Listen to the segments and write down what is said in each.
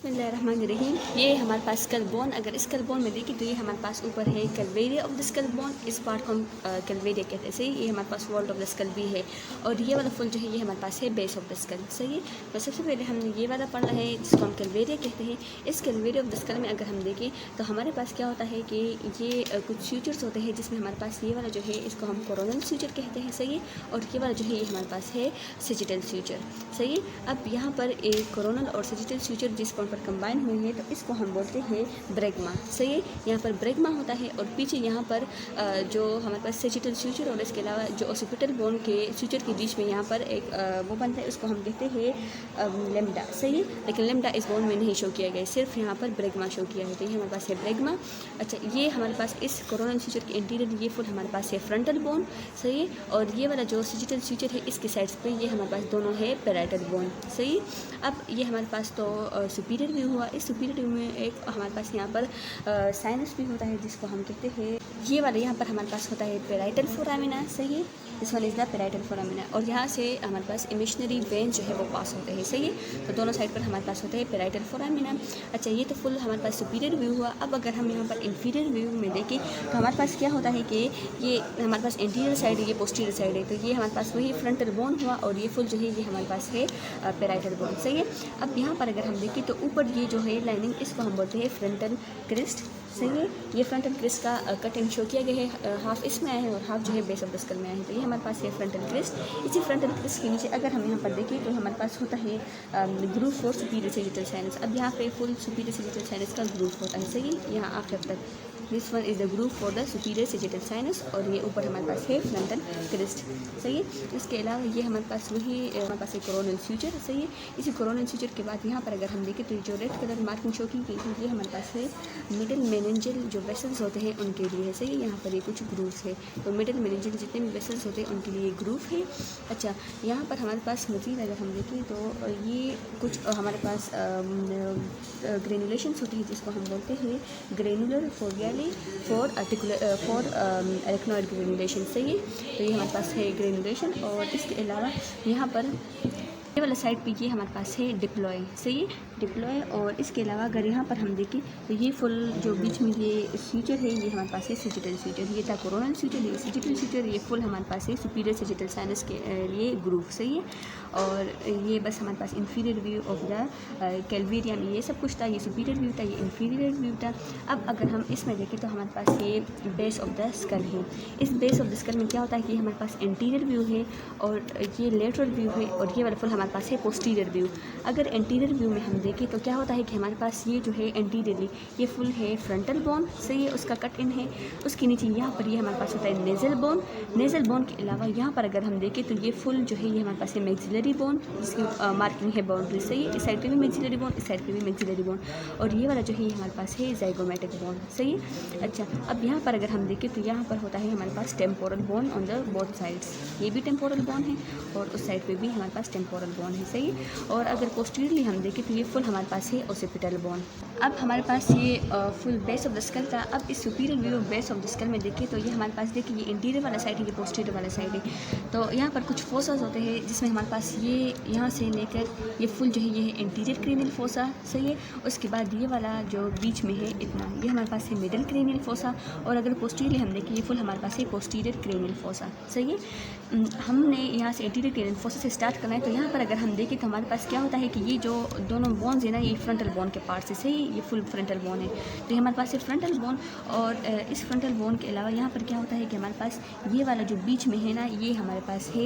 बिस्मिल्लाहिर्रहमानिर्रहीम। ये हमारे पास स्कल बोन, अगर स्कल बोन में देखिए तो ये हमारे पास ऊपर है कैलवेरिया ऑफ द स्कल बोन, इस पार्ट को हम कैलवेरिया कहते हैं। सही, ये हमारे पास वॉल्ट ऑफ द स्कल भी है और ये वाला फुल जो है ये हमारे पास है बेस ऑफ द स्कल। सही है, तो सबसे पहले हमने ये वाला पढ़ा है जिसको हम कैलवेरिया कहते हैं। इस कैलवेरिया ऑफ द स्कल में अगर हम देखें तो हमारे पास क्या होता है कि ये कुछ फ्यूचर्स होते हैं जिसमें हमारे पास ये वाला जो है इसको हम कोरोनल फ्यूचर कहते हैं। सही है, और ये वाला जो है ये हमारे पास है सेजिटल फ्यूचर। सही है, अब यहाँ पर एक कोरोनल और सेजिटल फ्यूचर जिस पॉइंट पर कंबाइन हुए हैं तो इसको हम बोलते हैं ब्रेगमा। सही है, यहाँ पर ब्रेगमा होता है और पीछे यहाँ पर जो हमारे पास सेजिटल फ्यूचर और इसके अलावा जो ओसिपिटल बोन के फ्यूचर के बीच में यहाँ पर एक वो बनता है, उसको हम कहते हैं लेम्डा। सही है, लेकिन लेम्डा इस बोन में नहीं शो किया गया, सिर्फ यहाँ पर ब्रेगमा शो किया है, तो ये हमारे पास है ब्रेगमा। अच्छा, ये हमारे पास इस कोरोनल फ्यूचर के इंटीरियर ये फुल हमारे पास है फ्रंटल बोन। सही है, और ये वाला जो सेजिटल फ्यूचर है इसके साइड्स पे ये हमारे पास दोनों है पैराइटल बोन। सही, अब ये हमारे पास तो सुपीरियर व्यू हुआ। इस सुपीरियर व्यू में एक हमारे पास यहाँ पर साइनस भी होता है जिसको हम कहते हैं, ये वाला यहाँ पर हमारे पास होता है पैराइटल फोरामिना। सही है, इस one is the parietal foramina, और यहाँ से हमारे पास इमेजिनरी वेन जो है वो पास होते हैं। सही है, तो दोनों साइड पर हमारे पास होता है पैराइटल फोरामिना। अच्छा, ये तो फुल हमारे पास सुपीरियर व्यू हुआ। अब अगर हम यहाँ पर इंफीरियर व्यू में देखें तो हमारे पास क्या होता है कि ये हमारे पास इंटीरियर साइड है, ये पोस्टीरियर साइड है, तो ये हमारे पास वही फ्रंटल बोन हुआ और ये फुल जो है ये हमारे पास है पैराइटल बोन। सही है, अब यहाँ पर अगर हम देखें तो ऊपर ये जो है लाइनिंग इसको हम बोलते हैं फ्रंटल क्रिस्ट। सही है, ये फ्रंटल क्रिस्ट का कटिंग शो किया गया है, हाफ इसमें आया है और हाफ जो है बेस ऑफ द स्कल में आया है, तो ये हमारे पास है फ्रंटल क्रिस्ट। इसी फ्रंटल क्रिस्ट के नीचे अगर हम यहाँ पर देखें तो हमारे पास होता है groove for superior sagittal sinus. अब यहाँ पे फुल सुपीरियर सेजिटल साइनस का ग्रूव होता है। सही है, यहाँ आखिर तक this one is the groove for the superior sagittal sinus, और ये ऊपर हमारे पास है फ्रंटल क्रिस्ट। सही है, इसके अलावा ये हमारे पास वही हमारे पास है कोरोनल फ्यूचर। सही है, इसी कोरोनल फ्यूचर के बाद यहाँ पर अगर हम देखें तो जो रेड कलर मार्किंग शो की गई थी ये हमारे पास है मिडिल मेनिंजल जो वेसल्स होते हैं उनके लिए है। सही है, यहाँ पर ये कुछ ग्रूव्स है, तो मिडिल मेनिंजल जितने भी वेसल्स होते हैं उनके लिए ग्रूव है। अच्छा, यहाँ पर हमारे पास मजीद अगर हम देखें तो ये कुछ हमारे पास ग्रेनुलेशंस होती है जिसको हम बोलते हैं granular foveolae for articular for arachnoid granulation. सही है, तो ये हमारे पास है ग्रेनुलेशन, और इसके अलावा यहाँ पर ये वाला साइड पे ये हमारे पास है डिप्लॉय। सही है, डिप्लॉय, और इसके अलावा अगर यहाँ पर हम देखें तो ये फुल जो बीच में ये फ्यूचर है ये हमारे पास है सेजिटल फ्यूचर। ये था कोरोनल फ्यूचर, ये सेजिटल फ्यूचर, ये फुल हमारे पास है सुपीरियर सेजिटल साइनस के लिए ग्रूव। सही है, और ये बस हमारे पास इंफीरियर व्यू ऑफ द कैलवेरिया में ये सब कुछ था, ये सुपीरियर व्यू था, ये इंफीरियर व्यू था। अब अगर हम इसमें देखें तो हमारे पास ये बेस ऑफ द स्कल है। इस बेस ऑफ द स्कल में क्या होता है कि हमारे पास इंटीरियर व्यू है और ये लेटरल व्यू है, और ये वाला फुल हमारे पास है पोस्टीरियर व्यू। अगर एंटीरियर व्यू में हम देखें तो क्या होता है कि हमारे पास ये जो है एंटीरियरली ये फुल है फ्रंटल बोन। सही है, उसका कट इन है, उसके नीचे यहाँ पर ये हमारे पास होता है नेजल बोन। नेजल बोन के अलावा यहाँ पर अगर हम देखें तो ये फुल जो है ये हमारे पास है मैक्सिलरी बोन जिसकी मार्किंग है बाउंड्री। सही है, इस साइड पे भी मैक्सिलरी बोन, इस साइड पे भी मैक्सिलरी बोन, और ये वाला जो है ये हमारे पास है ज़ाइगोमैटिक बोन। सही है, अच्छा, अब यहाँ पर अगर हम देखें तो यहाँ पर होता है हमारे पास temporal bone on the both sides, ये भी टेम्पोरल बोन है और उस साइड पे भी हमारे पास टेम्पोरल बोन है। सही है, और अगर पोस्टीरियरली हम देखें तो ये फुल हमारे पास है ओसिपिटल बोन। अब हमारे पास ये full bass of the skull था। अब इस superior view of base of the skull में देखें तो ये हमारे पास देखिए ये इंटीरियर वाला साइड है, ये पोस्टीरियर वाला साइड है, तो यहाँ पर कुछ फोसास होते हैं जिसमें हमारे पास ये यहाँ से लेकर ये फुल जो है ये है इंटीरियर क्रेनियल फोसा। सही है, उसके बाद ये वाला जो बीच में है इतना ये हमारे पास है मिडिल क्रेनियल फोसा, और अगर पोस्टीरियर हम देखें ये फुल हमारे पास है पोस्टीरियर क्रेनियल फोसा। सही है, हमने यहाँ से इंटीरियर क्रेनियल फोसा से स्टार्ट करना है, तो यहाँ पर अगर हम देखें तो हमारे पास क्या होता है कि ये जो दोनों बोन्स है ना ये फ्रंटल बोन के पार्ट से। सही, ये फुल फ्रंटल बोन है, तो ये हमारे पास है फ्रंटल बोन, और इस फ्रंटल बोन के अलावा यहाँ पर क्या होता है कि हमारे पास ये वाला जो बीच में है ना ये हमारे पास है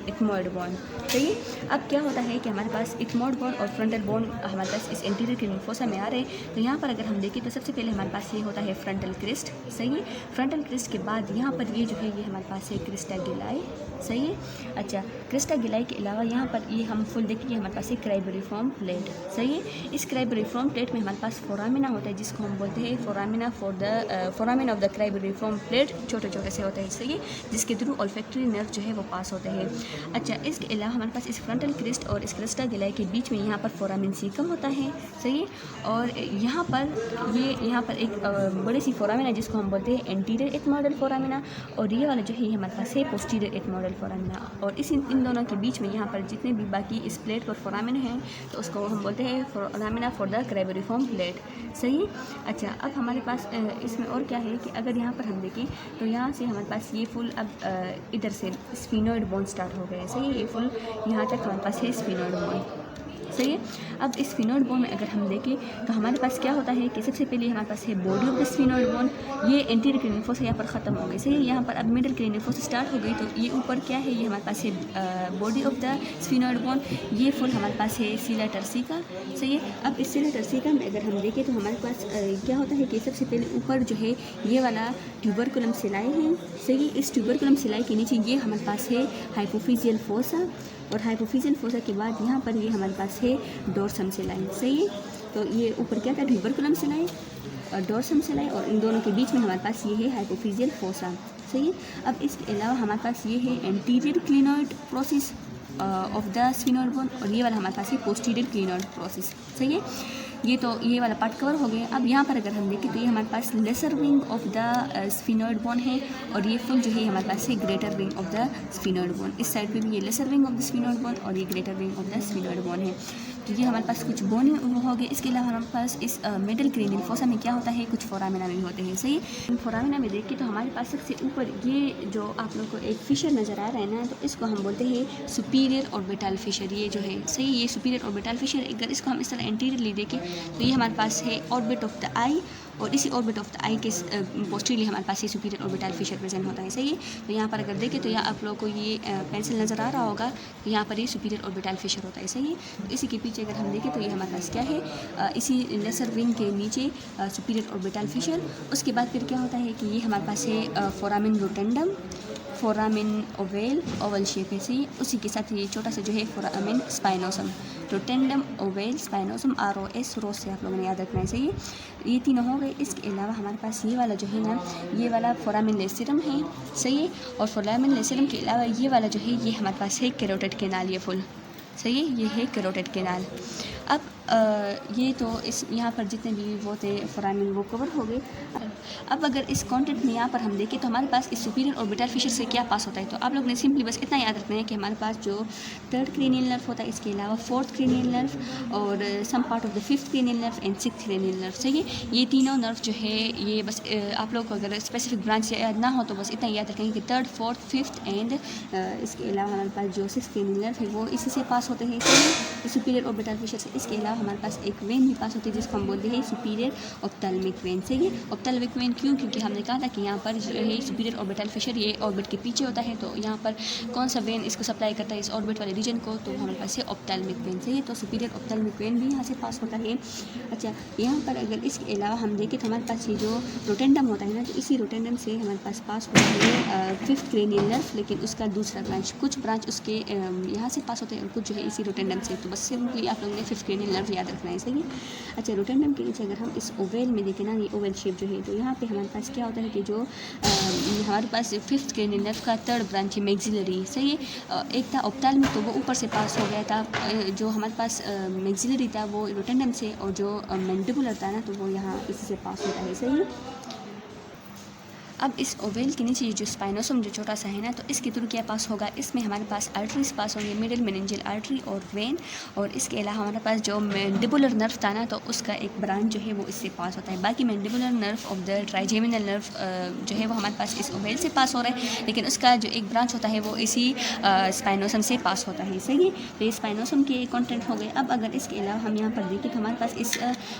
इथमॉइड बोन। सही है, अब क्या होता है कि हमारे पास इथमॉइड बोन और फ्रंटल बोन हमारे पास इस इंटीरियर क्रेनियल फोसा में आ रहे हैं, तो यहाँ पर अगर हम देखें तो सबसे पहले हमारे पास ये होता है फ्रंटल क्रिस्ट। सही है, फ्रंटल क्रिस्ट के बाद यहाँ पर ये जो है ये हमारे पास है क्रिस्टा गिलाई। सही है, अच्छा, क्रिस्टा गिलाई के अलावा यहाँ पर ये हम फुल देखिए हमारे पास है क्राइबोरिफॉर्म प्लेट। सही है, इस क्राइबोरिफॉर्म प्लेट में हमारे पास फोरामिना होता है जिसको हम बोलते हैं foramina for the foramina of the cribriform plate, छोटे छोटे से होते हैं। सही है, जिसके थ्रू ऑल्फैक्टरी नर्व जो है वो पास होते हैं। अच्छा, इसके अलावा हमारे पास इस फ्रंटल क्रिस्ट और इस क्रिस्टा गिलाई के बीच में यहाँ पर फोरामिन सीकम होता है। सही है, और यहाँ पर एक बड़ी सी फोरामिना जिसको हम बोलते हैं एंटीरियर एथमोइडल फोरामिना, और ये वाला जो है हमारे पास है पोस्टीरियर एथमोइडल लेटरल फोरामिना, और इस इन दोनों के बीच में यहाँ पर जितने भी बाकी इस प्लेट पर फोरामिना हैं तो उसको हम बोलते हैं फोरामिना फॉर द क्रेबरिफॉर्म प्लेट। सही है। अच्छा, अब हमारे पास इसमें और क्या है कि अगर यहाँ पर हम देखें तो यहाँ से हमारे पास ये फुल अब इधर से स्फीनोइड बोन स्टार्ट हो गए। सही है। ये फुल यहाँ तक हमारे पास है स्फीनोइड बोन। सही है। अब इस स्फीनोइड बोन में अगर हम देखें तो हमारे पास क्या होता है कि सबसे पहले हमारे पास है body of the sphenoid bone. ये एंटीरियर क्रेनियल फोसा यहाँ पर ख़त्म हो गई। सही है। यहाँ पर अब मिडल क्रेनियल फोसा स्टार्ट हो गई, तो ये ऊपर क्या है, ये हमारे पास है body of the sphenoid bone. ये फुल हमारे पास है सीला टर्सिका। सही है। अब इस सीला टर्सिका में अगर हम देखें तो हमारे पास क्या होता है कि सबसे पहले ऊपर जो है ये वाला ट्यूबरकुलम सिलाई है। सही है। इस ट्यूबरकुलम सिलाई के नीचे ये हमारे पास है हाइपोफिजियल फोसा, और हाइपोफिजियल फोसा के बाद यहाँ पर ये हमारे पास है डोर्सम सिलाई। सही है। तो ये ऊपर क्या था, ट्यूबरकुलम सिलाई और डोर्सम सिलाई, और इन दोनों के बीच में हमारे पास ये है हाइपोफिजियल फोसा। सही है। अब इसके अलावा हमारे पास ये है anterior clinoid process of the sphenoid bone, और ये वाला हमारे पास है पोस्टीरियर क्लिनॉइड प्रोसेस। सही है। ये तो ये वाला पार्ट कवर हो गया। अब यहाँ पर अगर हम देखें तो ये हमारे पास lesser wing of the sphenoid bone है, और ये फुल जो है हमारे पास है greater wing of the sphenoid bone. इस साइड पे भी ये lesser wing of the sphenoid bone और ये greater wing of the sphenoid bone है। तो ये हमारे पास कुछ बोन हो गए। इसके अलावा हमारे पास इस मिडल क्रेनियल फोसा में क्या होता है, कुछ फोरामिना भी होते हैं। सही। फोरामिना में देखिए तो हमारे पास सबसे ऊपर ये जो आप लोग को एक फिशर नज़र आ रहा है ना, तो इसको हम बोलते हैं सुपीरियर ऑर्बिटल फिशर। ये जो है सही, ये सुपीरियर ऑर्बिटल फिशर, अगर इसको हम इस तरह एंटीरियरली देखें तो ये हमारे पास है ऑर्बिट ऑफ द आई, और इसी ऑर्बिट ऑफ द आई के पोस्टीरियरली हमारे पास ये सुपीरियर ऑर्बिटल फिशर प्रेजेंट होता है। सही है। तो यहाँ पर अगर देखें तो यहाँ आप लोगों को ये पेंसिल नज़र आ रहा होगा, तो यहाँ पर ये सुपीरियर ऑर्बिटल फिशर होता है। सही है। तो इसी के पीछे अगर हम देखें तो ये हमारे पास क्या है, इसी लेसर विंग के नीचे सुपीरियर ऑर्बिटल फिशर। उसके बाद फिर क्या होता है कि ये हमारे पास है foramen रोटेंडम, foramen oval, Oval shape है। सही। उसी के साथ ये छोटा सा जो है foramen spinosum, रोटेंडम, oval, spinosum, ROS, रोज से आप लोगों ने याद रखना है। सही है। ये तीनों हो गए। इसके अलावा हमारे पास ये वाला जो है ना, ये वाला फोरामिन लेसिरम है। सही है। और फोरामिन लेसिरम के अलावा ये वाला जो है ये हमारे पास है कैरोटिड कैनाल, ये फुल। सही है। ये है कैरोटिड कैनाल। अब ये तो इस यहाँ पर जितने भी वो थे फोरामिन वो कवर हो गए। अब अगर इस कंटेंट में यहाँ पर हम देखें तो हमारे पास इस सुपीरियर ऑर्बिटल फिशर से क्या पास होता है, तो आप लोग ने सिंपली बस इतना याद रखना है कि हमारे पास जो थर्ड क्रेनियल नर्व होता है, इसके अलावा फोर्थ क्रेनियल नर्व और some part of the fifth cranial nerve and sixth cranial nerve. सही है। ये तीनों नर्व जो है ये बस आप लोग को अगर स्पेसिफिक ब्रांच याद ना हो तो बस इतना याद रखेंगे कि थर्ड, फोर्थ, फिफ्थ एंड इसके अलावा हमारे पास जो सिक्स्थ क्रेनियल नर्व है वो इसी से पास होते हैं। सुपीरियर ऑर्बिटल फिशर से। इसके अलावा हमारे पास एक वेन भी पास होती है जिसको हम बोलते हैं सुपीरियर ऑप्थेल्मिक वेन। सही है। ऑप्थेल्मिक वेन क्यों, क्योंकि हमने कहा था कि यहाँ पर जो है सुपीरियर ऑर्बिटल फिशर ये ऑर्बिट के पीछे होता है, तो यहाँ पर कौन सा वेन इसको सप्लाई करता है इस ऑर्बिट वाले रीजन को, तो हमारे पास है ऑप्थेल्मिक वेन। सही है। तो सुपीरियर ऑप्थेल्मिक वेन भी यहाँ से पास होता है। अच्छा, यहाँ पर अगर इसके अलावा हम देखें तो हमारे पास ये जो रोटेंडम होता है ना, तो इसी रोटेंडम से हमारे पास होता है फिफ्थ क्रेनियल नर्व, लेकिन उसका दूसरा ब्रांच, कुछ ब्रांच उसके यहाँ से पास होते हैं और कुछ जो है इसी रोटेंडम से। तो बस सिंपली आप लोगों ने फिफ्थ क्रेनियल नर्व याद रखना है। सही है। अच्छा, रोटेंडम के नीचे अगर हम इस ओवेल में देखें ना, ये ओवेल शेप जो है, तो यहाँ पे हमारे पास क्या होता है कि जो हमारे पास फिफ्थ क्रेनियल नर्व का थर्ड ब्रांच है मैक्सिलरी। सही है। एक था ऑप्थेल्मिक, तो वो ऊपर से पास हो गया था। जो हमारे पास मैक्सिलरी था वो रोटेंडम से, और जो मैंडिबुलर था ना तो वो यहाँ इसी से पास होता है। सही है। अब इस ओवेल के नीचे जो स्पाइनोसम जो छोटा सा है ना, तो इसके थ्रू क्या पास होगा, इसमें हमारे पास आर्टरीज पास होंगे, मिडिल मेनिंजियल आर्टरी और वेन, और इसके अलावा हमारे पास जो मैंडिबुलर नर्व था ना, तो उसका एक ब्रांच जो है वो इससे पास होता है। बाकी mandibular nerve of the trigeminal nerve जो है वो हमारे पास इस ओवेल से पास हो रहा है, लेकिन उसका जो एक ब्रांच होता है वो इसी स्पाइनोसम से पास होता है। सही है। तो ये स्पाइनोसम के कंटेंट हो गए। अब अगर इसके अलावा हम यहाँ पर देखें तो हमारे पास इस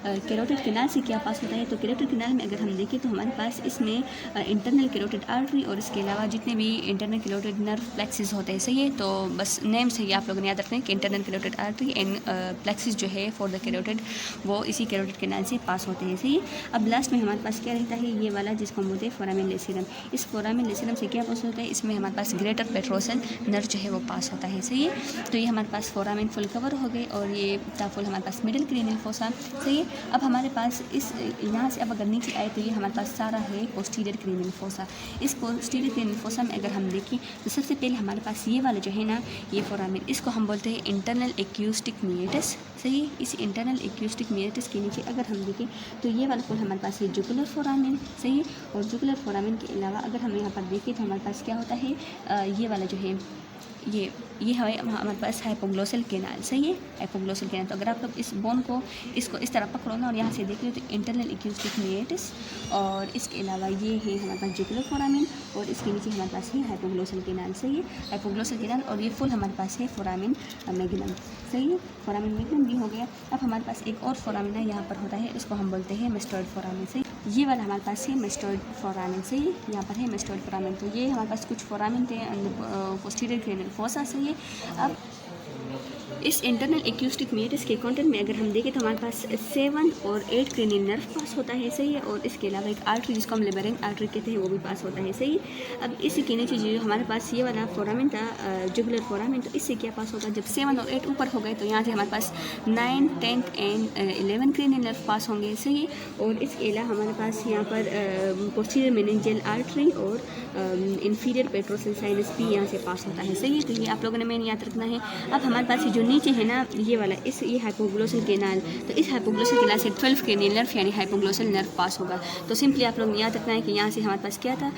कैरोटिड कैनाल से क्या पास होता है, तो कैरोटिड कैनाल में अगर हम देखें तो हमारे पास इसमें इंटरनल कैरोटिड आर्टरी और इसके अलावा जितने भी इंटरनल कैरोटिड नर्व प्लेक्सिस होते हैं। सही है। तो बस नेम से ही आप लोगों ने याद रखना है कि internal carotid artery and plexus जो है फॉर द कैरोटिड वो इसी कैरोटिड कैनाल से पास होते हैं। सही है। अब लास्ट में हमारे पास क्या रहता है, ये वाला जिसको हम बोलते हैं फोरामिन लेसिरम। इस फोरामिन लेसिरम से क्या पास होता है, इसमें हमारे पास ग्रेटर पेट्रोसल नर्व जो है वो पास होता है। सही है। तो ये हमारे पास फोरामिन फुल कवर हो गए, और ये था फुल हमारे पास मिडिल क्रेनियल फोसा। सही है। अब हमारे पास इस यहाँ से अब अगर नीचे आए तो ये हमारे पास सारा है पोस्टीरियर क्रेनियल क्रेनियल फोसा। इस पोस्टीरियर क्रेनियल फोसा में अगर हम देखें तो सबसे पहले हमारे पास ये वाला जो है ना, ये फोरामेन, इसको हम बोलते हैं इंटरनल एक्यूस्टिक मीएटस। सही है। इस इंटरनल एक्यूस्टिक मीएटस के नीचे अगर हम देखें तो ये वाला फुल हमारे पास है जुगुलर फोरामेन। सही है। और जुगुलर फोरामेन के अलावा अगर हम यहाँ पर देखें तो हमारे पास क्या होता है, ये वाला जो है ये है हमारे पास हाइपोग्लोसल केनाल। सही है। हाइपोग्लोसल केनाल, तो अगर आप लोग इस बोन को इसको इस तरह पकड़ो ना और यहाँ से देख लो तो इंटरनल एक्यूस्टिक मीएटस, और इसके अलावा ये है हमारे पास जुगुलर फोरामेन, और इसके नीचे हमारे पास है हाइपोग्लोसल केनाल। सही है। हाइपोग्लोसल केनाल, और ये फुल हमारे पास है फोरामेन मैग्नम। सही है। फोरामेन मैग्नम भी हो गया। अब हमारे पास एक और फोरामेन है यहाँ पर होता है, इसको हम बोलते हैं मेस्टोइड फोरामेन। सही, ये वाला हमारे पास है मेस्टोइड फोरामेन। सही, यहाँ पर है मेस्टोइड फोरामेन। तो ये हमारे पास कुछ फोरामेन थे पोस्टीरियर क्रेनियल फोसा। सही है। अब इस इंटरनल एक्यूस्टिक मीएटस के कंटेंट में अगर हम देखें तो हमारे पास 7 और 8 क्रेनियल नर्व पास होता है। सही है। और इसके अलावा एक आर्टरी जिसको हम लेबरिंग आर्टरी कहते हैं वो भी पास होता है। सही। अब इसी के नीचे जो हमारे पास ये वाला फोरामेन था जुगुलर फोरामेन, तो इससे क्या पास होगा, जब 7 और 8 ऊपर हो गए तो यहाँ से हमारे पास 9, 10 एंड 11 क्रेनियल नर्व पास होंगे। सही है। और इसके अलावा हमारे पास यहाँ पर पोस्टीरियर मेनिंजियल आर्टरी और इंफीरियर पेट्रोसल साइनस भी यहाँ से पास होता है। सही है। तो ये आप लोगों ने मेन याद रखना है। अब हमारे पास जो नीचे है ना ये वाला ये हाइपोग्लोसल केनाल, तो इस हाइपोग्लोसल केनाल से 12 क्रेनियल नर्व यानी हाइपोग्लोसल नर्व पास होगा। तो सिंपली आप लोग याद रखना है कि यहाँ से हमारे पास क्या था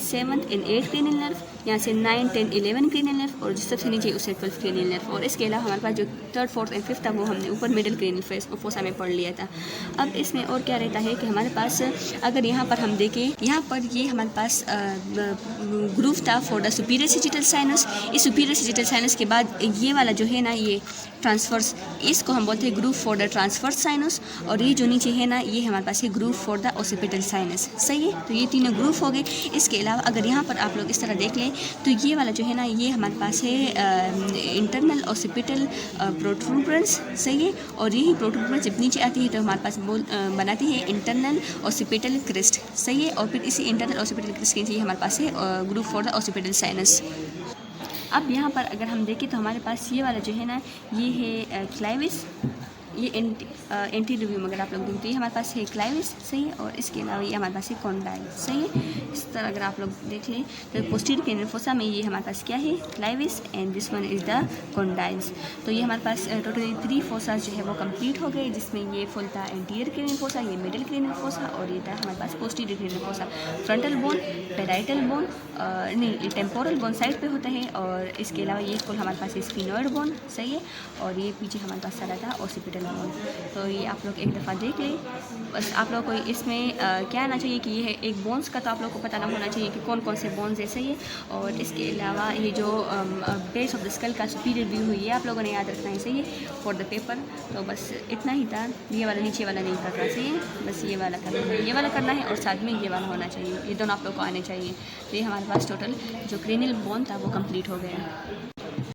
7 एंड 8 क्रेनियल नर्व, यहाँ से 9, 10, 11 क्रेनियल नर्व, और जो सबसे नीचे उससे 12 क्रेनियल नर्व। और इसके अलावा हमारे पास जो 3rd, 4th एंड 5th था वो हमने ऊपर मिडिल क्रेनियल फोसा में पढ़ लिया था। अब इसमें और क्या रहता है कि हमारे पास अगर यहाँ पर हम देखें, यहाँ पर ये हमारे पास ग्रूव था for the superior sagittal sinus. इस सुपीरियर सेजिटल साइनस के बाद ये वाला जो है ना ये ट्रांसफर्स, इसको हम बोलते हैं groove for the transverse sinus, और ये जो नीचे है ना ये हमारे पास है groove for the occipital sinus. सही है। तो ये तीनों ग्रूव हो गए। इसके अलावा अगर यहाँ पर आप लोग इस तरह देख लें तो ये वाला जो है ना ये हमारे पास है इंटरनल ओसिपिटल प्रोट्रूबरेंस। सही है। और यही प्रोट्रूबरेंस जब नीचे आती है तो हमारे पास बनाती है इंटरनल ओसिपिटल क्रिस्ट। सही है। और फिर इसी इंटरनल ओसिपिटल क्रिस्ट के नीचे हमारे पास है groove for the occipital sinus. अब यहाँ पर अगर हम देखें तो हमारे पास ये वाला जो है ना ये है क्लाइविस, ये एंटीरियर व्यू में अगर आप लोग देखें तो ये हमारे पास है क्लाइविस। सही है। और इसके अलावा ये हमारे पास है कॉन्डाइल। सही है। इस तरह अगर आप लोग देख लें तो पोस्टीरियर क्रेनियल फोसा में ये हमारे पास क्या है clivus, and this one is the condyles. तो ये हमारे पास टोटली 3 फोसास जो है वो कंप्लीट हो गए, जिसमें ये फुल था एंटीरियर क्रेनियल फोसा, ये मिडिल क्रेनियल फोसा, और ये था हमारे पास posterior cranial fossa. Frontal bone, parietal bone, नहीं टेम्पोरल बोन साइड पे होता है, और इसके अलावा ये फुल हमारे पास स्फिनोइड बोन। सही है। और ये पीछे हमारे पास सारा था ओसिपिटल बोन। तो ये आप लोग एक दफ़ा देख लें। बस आप लोग को इसमें क्या आना चाहिए कि ये है एक बोन्स का, तो आप लोग को पता ना होना चाहिए कि कौन कौन से बोन्स है। सही है। और इसके अलावा ये जो बेस ऑफ द स्कल का सुपीरियर व्यू है ये आप लोगों ने याद रखना है। सही है। फॉर द पेपर तो बस इतना ही था। ये वाला नीचे वाला नहीं करना। सही है। बस ये वाला करना है, ये वाला करना है, और साथ में ये वाला होना चाहिए। ये दोनों आप लोग को आने चाहिए। तो ये हमारे पास टोटल जो क्रेनियल बोन था वो कंप्लीट हो गया।